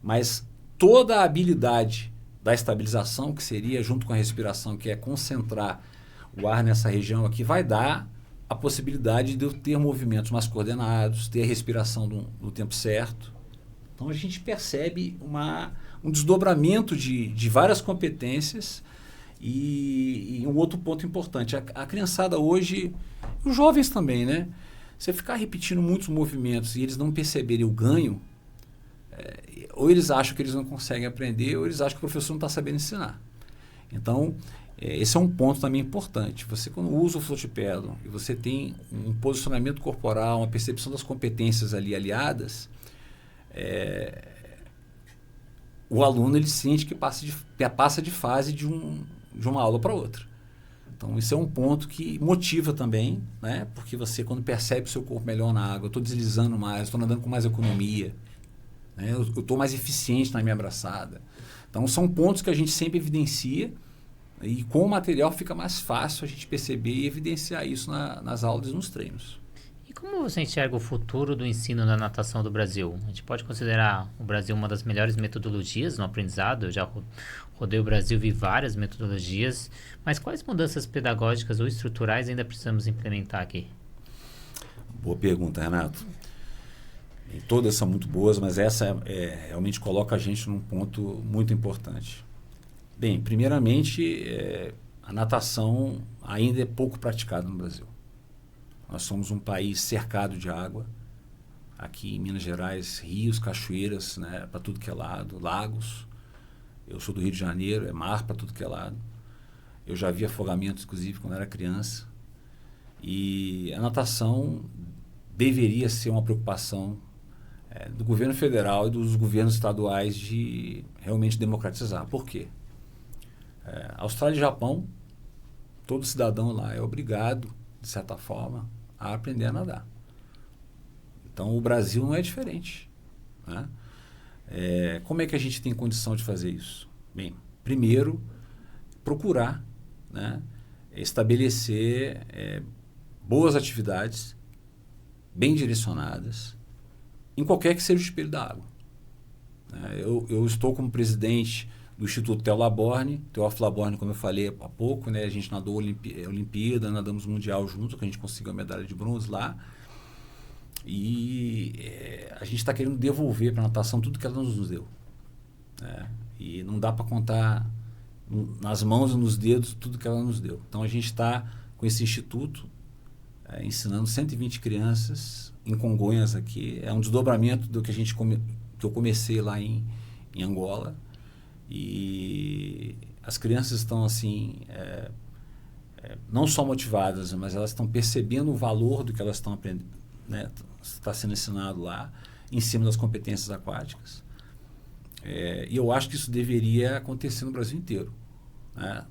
mas toda a habilidade da estabilização, que seria junto com a respiração, que é concentrar o ar nessa região aqui, vai dar a possibilidade de eu ter movimentos mais coordenados, ter a respiração no tempo certo. Então a gente percebe um desdobramento de várias competências E um outro ponto importante, a criançada hoje, os jovens também, né? Você ficar repetindo muitos movimentos e eles não perceberem o ganho, ou eles acham que eles não conseguem aprender, ou eles acham que o professor não está sabendo ensinar. Então, esse é um ponto também importante. Você, quando usa o Floatpedal e você tem um posicionamento corporal, uma percepção das competências ali aliadas, o aluno ele sente que passa de fase de uma aula para outra. Então, isso é um ponto que motiva também, né? Porque você, quando percebe o seu corpo melhor na água, eu estou deslizando mais, estou nadando com mais economia, né? Eu estou mais eficiente na minha abraçada. Então, são pontos que a gente sempre evidencia e com o material fica mais fácil a gente perceber e evidenciar isso nas aulas e nos treinos. E como você enxerga o futuro do ensino da natação do Brasil? A gente pode considerar o Brasil uma das melhores metodologias no aprendizado? Eu já rodei o Brasil, vi várias metodologias, mas quais mudanças pedagógicas ou estruturais ainda precisamos implementar aqui? Boa pergunta, Renato. E todas são muito boas, mas essa realmente coloca a gente num ponto muito importante. Bem, primeiramente, a natação ainda é pouco praticada no Brasil. Nós somos um país cercado de água. Aqui em Minas Gerais, rios, cachoeiras, né, para tudo que é lado, lagos. Eu sou do Rio de Janeiro, é mar para tudo que é lado. Eu já vi afogamentos, inclusive, quando era criança. E a natação deveria ser uma preocupação do governo federal e dos governos estaduais de realmente democratizar. Por quê? Austrália e Japão, todo cidadão lá é obrigado, de certa forma, a aprender a nadar. Então, o Brasil não é diferente, né? Como é que a gente tem condição de fazer isso? Bem, primeiro, procurar, né, estabelecer boas atividades, bem direcionadas, em qualquer que seja o espelho da água. Eu estou como presidente do Instituto Teófilo Laborne, como eu falei há pouco, né? A gente nadou Olimpíada, nadamos Mundial junto, que a gente conseguiu a medalha de bronze lá. E a gente está querendo devolver para a natação tudo que ela nos deu, né? E não dá para contar nas mãos e nos dedos tudo que ela nos deu. Então a gente está com esse instituto ensinando 120 crianças em Congonhas aqui. É um desdobramento do que que eu comecei lá em Angola. E as crianças estão assim, não só motivadas, mas elas estão percebendo o valor do que elas estão aprendendo, né? Está sendo ensinado lá, em cima das competências aquáticas. E eu acho que isso deveria acontecer no Brasil inteiro, né?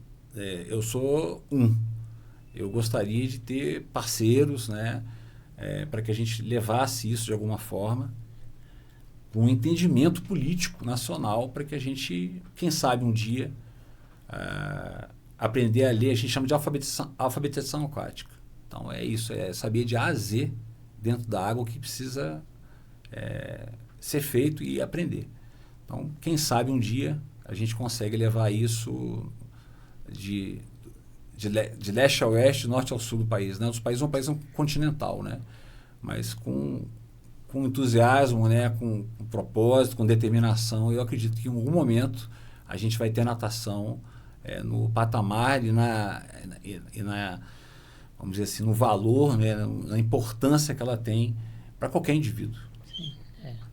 Eu sou eu gostaria de ter parceiros, né, para que a gente levasse isso de alguma forma para um entendimento político nacional, para que a gente, quem sabe um dia, aprender a ler, a gente chama de alfabetização aquática. Então é isso, é saber de A a Z dentro da água o que precisa ser feito e aprender. Então, quem sabe um dia a gente consegue levar isso de leste a oeste, de norte ao sul do país, né? O país é um país continental, né? Mas com entusiasmo, né? Com propósito, com determinação, eu acredito que em algum momento a gente vai ter natação no patamar e vamos dizer assim, no valor, né? Na importância que ela tem para qualquer indivíduo.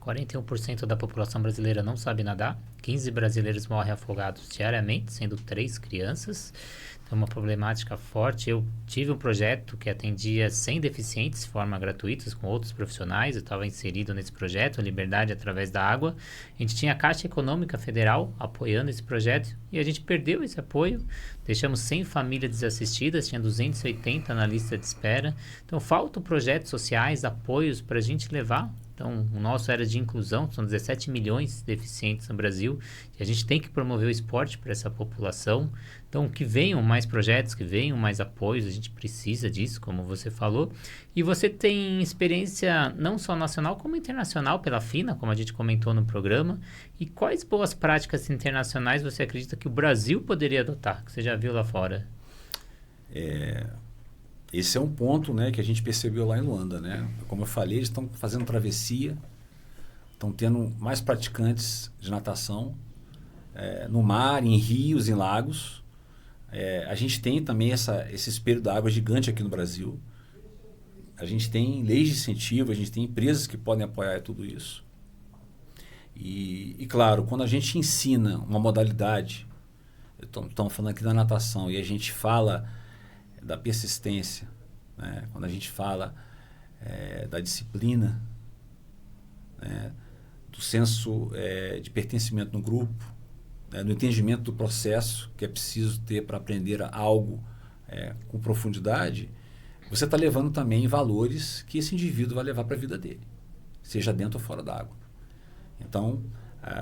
41% da população brasileira não sabe nadar, 15 brasileiros morrem afogados diariamente, sendo 3 crianças. Então, uma problemática forte. Eu tive um projeto que atendia 100 deficientes de forma gratuita, com outros profissionais. Eu estava inserido nesse projeto, Liberdade através da Água. A gente tinha a Caixa Econômica Federal apoiando esse projeto e a gente perdeu esse apoio. Deixamos 100 famílias desassistidas, tinha 280 na lista de espera. Então, faltam projetos sociais, apoios para a gente levar. Então, o nosso era de inclusão, são 17 milhões de deficientes no Brasil, e a gente tem que promover o esporte para essa população. Então, que venham mais projetos, que venham mais apoios, a gente precisa disso, como você falou. E você tem experiência não só nacional, como internacional pela FINA, como a gente comentou no programa. E quais boas práticas internacionais você acredita que o Brasil poderia adotar, que você já viu lá fora? Esse é um ponto, né, que a gente percebeu lá em Luanda, né? Como eu falei, eles estão fazendo travessia, estão tendo mais praticantes de natação no mar, em rios, em lagos. A gente tem também esse espelho da água gigante aqui no Brasil. A gente tem leis de incentivo, a gente tem empresas que podem apoiar tudo isso. E claro, quando a gente ensina uma modalidade, estamos falando aqui da natação, e a gente fala da persistência, né? Quando a gente fala da disciplina, né? Do senso de pertencimento no grupo, no entendimento do processo que é preciso ter para aprender algo com profundidade, você está levando também valores que esse indivíduo vai levar para a vida dele, seja dentro ou fora da água. Então,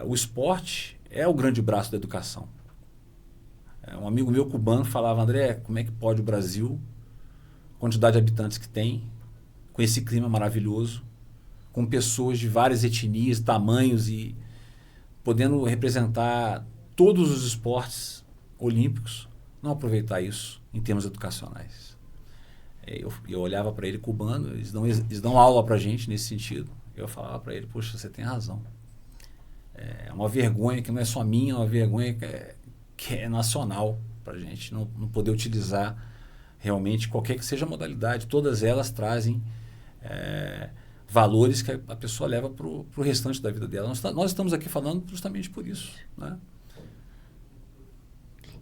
o esporte é o grande braço da educação. Um amigo meu cubano falava, André, como é que pode o Brasil, a quantidade de habitantes que tem, com esse clima maravilhoso, com pessoas de várias etnias, tamanhos e podendo representar todos os esportes olímpicos, não aproveitar isso em termos educacionais. Eu olhava para ele cubano, eles dão aula para a gente nesse sentido. Eu falava para ele, poxa, você tem razão. É uma vergonha que não é só minha, é uma vergonha que é nacional para a gente não poder utilizar realmente qualquer que seja a modalidade. Todas elas trazem valores que a pessoa leva para o restante da vida dela. Nós estamos aqui falando justamente por isso, né?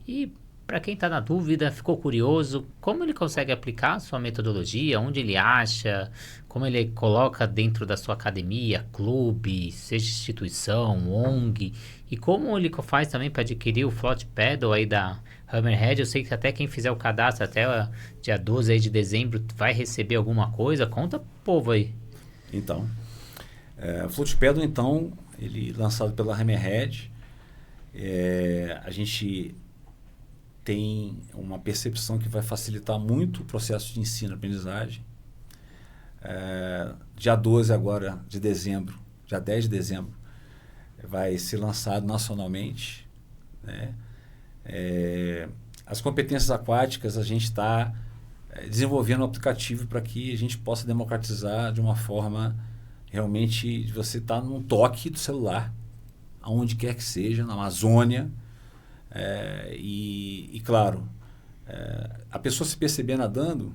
E para quem está na dúvida, ficou curioso, como ele consegue aplicar a sua metodologia, onde ele acha, como ele coloca dentro da sua academia, clube, seja instituição, ONG, e como ele faz também para adquirir o Float Pedal aí da Hammerhead. Eu sei que até quem fizer o cadastro até dia 12 aí de dezembro vai receber alguma coisa. Conta pro povo aí. Então, o Float Pedal, então, ele lançado pela Hammerhead, a gente tem uma percepção que vai facilitar muito o processo de ensino-aprendizagem. Dia 12 agora de dezembro, dia 10 de dezembro, vai ser lançado nacionalmente, né? As competências aquáticas, a gente está desenvolvendo um aplicativo para que a gente possa democratizar de uma forma realmente de você estar num toque do celular, aonde quer que seja, na Amazônia. E claro, a pessoa se perceber nadando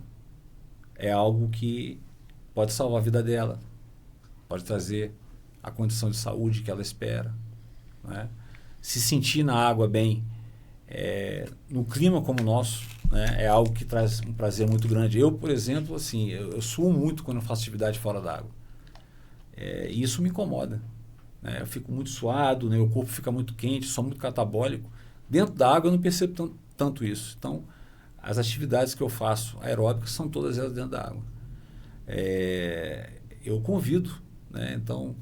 é algo que pode salvar a vida dela, pode trazer a condição de saúde que ela espera, né? Se sentir na água bem, no clima como o nosso, né? É algo que traz um prazer muito grande. Eu, por exemplo, assim, eu suo muito quando eu faço atividade fora da água, e isso me incomoda, né? Eu fico muito suado, né? O corpo fica muito quente, sou muito catabólico. Dentro da água eu não percebo tanto isso. Então, as atividades que eu faço aeróbicas são todas elas dentro da água. Eu convido, né, então,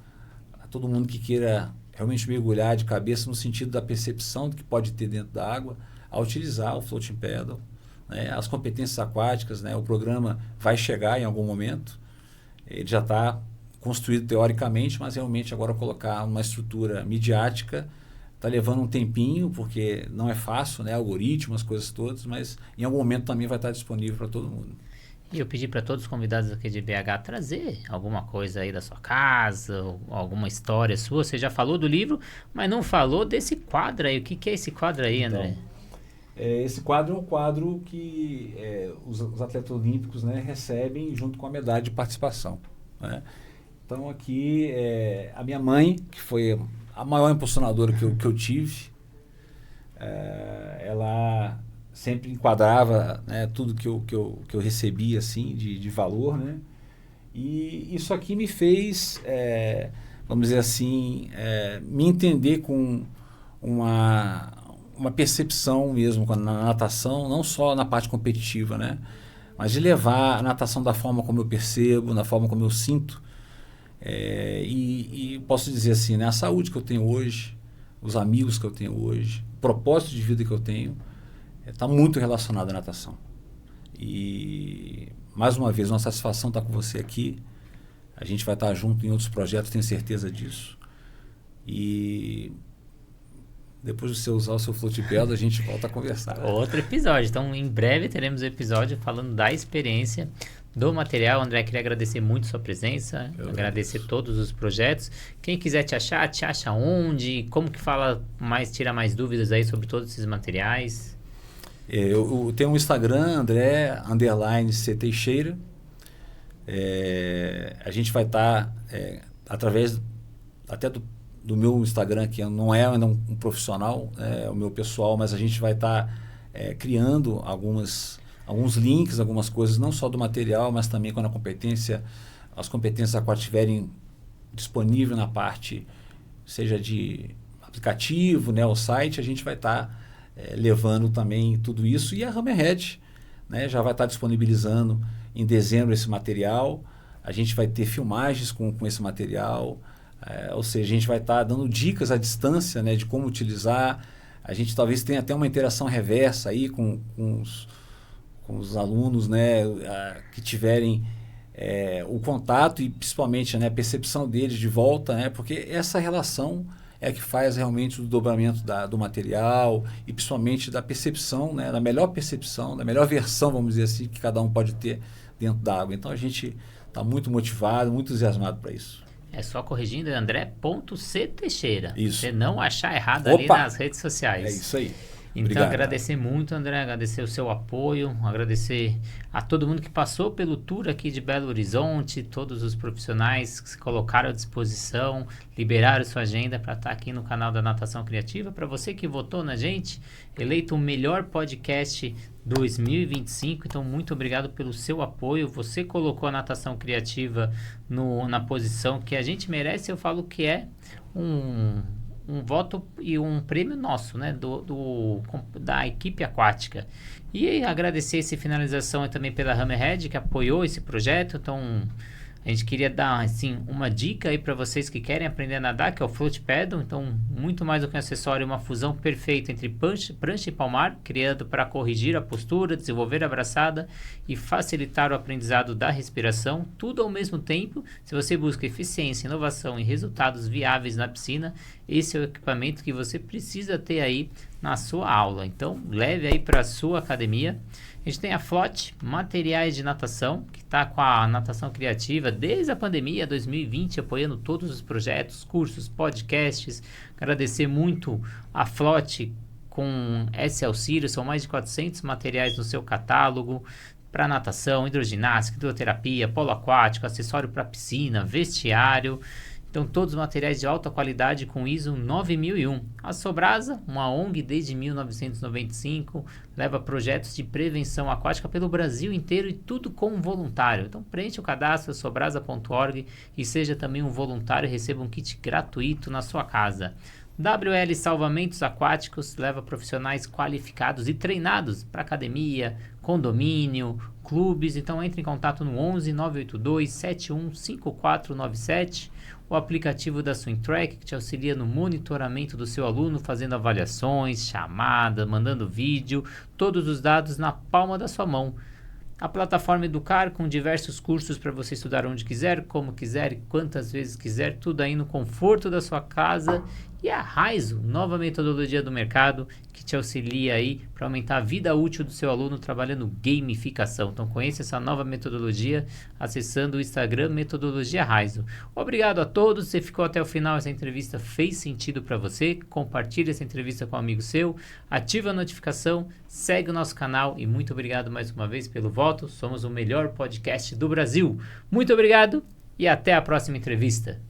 a todo mundo que queira realmente mergulhar de cabeça no sentido da percepção do que pode ter dentro da água, a utilizar o Floating Pedal, né, as competências aquáticas, né, o programa vai chegar em algum momento, ele já está construído teoricamente, mas realmente agora colocar uma estrutura midiática está levando um tempinho, porque não é fácil, né? Algoritmo, as coisas todas, mas em algum momento também vai estar disponível para todo mundo. E eu pedi para todos os convidados aqui de BH trazer alguma coisa aí da sua casa, alguma história sua. Você já falou do livro, mas não falou desse quadro aí. O que é esse quadro aí, André? Então, esse quadro é um quadro que os atletas olímpicos, né, recebem junto com a medalha de participação, né? Então aqui a minha mãe, que foi a maior impulsionadora que eu tive, ela sempre enquadrava, né, tudo que eu recebia assim, de valor, né? E isso aqui me fez, vamos dizer assim, me entender com uma percepção mesmo na natação, não só na parte competitiva, né? Mas de levar a natação da forma como eu percebo, da forma como eu sinto. E posso dizer assim, né, a saúde que eu tenho hoje, os amigos que eu tenho hoje, o propósito de vida que eu tenho, está muito relacionado à natação. E mais uma vez, uma satisfação estar com você aqui. A gente vai estar junto em outros projetos, tenho certeza disso. E depois de você usar o seu Float Pedal, a gente volta a conversar. Outro episódio. Então, em breve teremos um episódio falando da experiência do material. André, queria agradecer muito a sua presença, agradecer todos os projetos. Quem quiser te acha onde? Como que fala mais, tira mais dúvidas aí sobre todos esses materiais? Eu tenho um Instagram, André_C Teixeira. A gente vai estar, através até do meu Instagram, que não é ainda um profissional, é o meu pessoal, mas a gente vai estar criando alguns links, algumas coisas, não só do material, mas também quando as competências aquáticas estiverem disponíveis na parte, seja de aplicativo, né, o site, a gente vai estar levando também tudo isso. E a Hammerhead, né, já vai estar disponibilizando em dezembro esse material. A gente vai ter filmagens com esse material, ou seja, a gente vai estar dando dicas à distância, né, de como utilizar. A gente talvez tenha até uma interação reversa aí com os alunos, né, que tiverem o contato e principalmente, né, a percepção deles de volta, né, porque essa relação é que faz realmente o dobramento do material e principalmente da percepção, né, da melhor percepção, da melhor versão, vamos dizer assim, que cada um pode ter dentro da água. Então a gente está muito motivado, muito entusiasmado para isso. É só corrigindo, André.C Teixeira. Isso. Você não achar errado ali nas redes sociais. É isso aí. Então, Obrigado, agradecer muito, André, agradecer o seu apoio, agradecer a todo mundo que passou pelo tour aqui de Belo Horizonte, todos os profissionais que se colocaram à disposição, liberaram sua agenda para estar aqui no canal da Natação Criativa. Para você que votou na gente, eleito o melhor podcast 2025, então muito obrigado pelo seu apoio. Você colocou a Natação Criativa na posição que a gente merece. Eu falo que é um voto e um prêmio nosso, né, da equipe aquática. E agradecer essa finalização também pela Hammerhead, que apoiou esse projeto. Então, a gente queria dar, assim, uma dica aí para vocês que querem aprender a nadar, que é o Float Paddle. Então, muito mais do que um acessório, uma fusão perfeita entre prancha e palmar, criado para corrigir a postura, desenvolver a braçada e facilitar o aprendizado da respiração, tudo ao mesmo tempo. Se você busca eficiência, inovação e resultados viáveis na piscina, esse é o equipamento que você precisa ter aí na sua aula. Então, leve aí para a sua academia. A gente tem a Float, materiais de natação, que está com a natação criativa desde a pandemia 2020, apoiando todos os projetos, cursos, podcasts. Agradecer muito a Float com esse auxílio, são mais de 400 materiais no seu catálogo para natação, hidroginástica, hidroterapia, polo aquático, acessório para piscina, vestiário. Então, todos os materiais de alta qualidade com ISO 9001. A Sobrasa, uma ONG desde 1995, leva projetos de prevenção aquática pelo Brasil inteiro e tudo com voluntário. Então, preencha o cadastro sobrasa.org e seja também um voluntário e receba um kit gratuito na sua casa. WL Salvamentos Aquáticos leva profissionais qualificados e treinados para academia, condomínio, clubes. Então, entre em contato no 11 982 71 5497. O aplicativo da SwimTrack, que te auxilia no monitoramento do seu aluno, fazendo avaliações, chamadas, mandando vídeo, todos os dados na palma da sua mão. A plataforma Educar, com diversos cursos para você estudar onde quiser, como quiser e quantas vezes quiser, tudo aí no conforto da sua casa. E a Raizo, nova metodologia do mercado, que te auxilia aí para aumentar a vida útil do seu aluno trabalhando gamificação. Então conheça essa nova metodologia acessando o Instagram Metodologia Raizo. Obrigado a todos, você ficou até o final, essa entrevista fez sentido para você, compartilhe essa entrevista com um amigo seu, ativa a notificação, segue o nosso canal e muito obrigado mais uma vez pelo voto, somos o melhor podcast do Brasil. Muito obrigado e até a próxima entrevista.